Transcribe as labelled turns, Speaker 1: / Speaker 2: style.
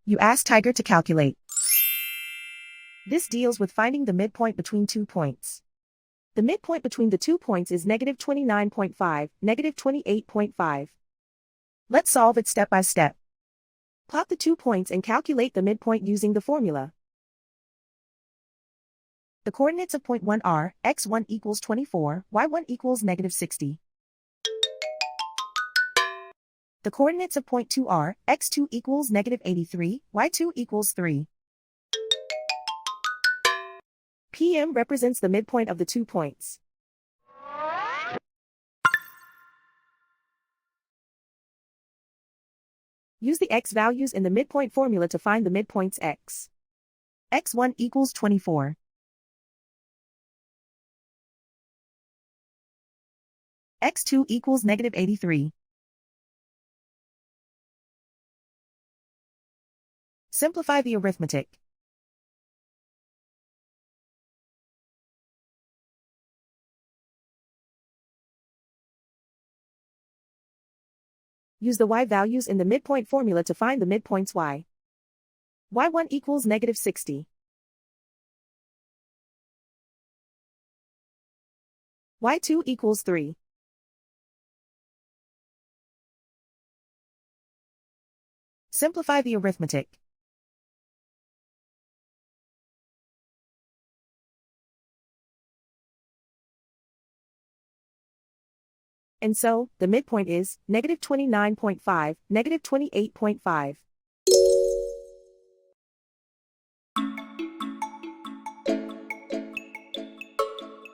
Speaker 1: You ask Tiger to calculate. This deals with finding the midpoint between 2 points. The midpoint between the 2 points is -29.5, -28.5. Let's solve it step by step. Plot the 2 points and calculate the midpoint using the formula. The coordinates of point 1 are, x1 equals 24, y1 equals -60. The coordinates of point 2 are, x2 equals -83, y2 equals 3. PM represents the midpoint of the 2 points. Use the x values in the midpoint formula to find the midpoints x. x1 equals 24. x2 equals -83. Simplify the arithmetic. Use the y values in the midpoint formula to find the midpoints y. y1 equals -60. y2 equals 3. Simplify the arithmetic. And so, the midpoint is -29.5, -28.5.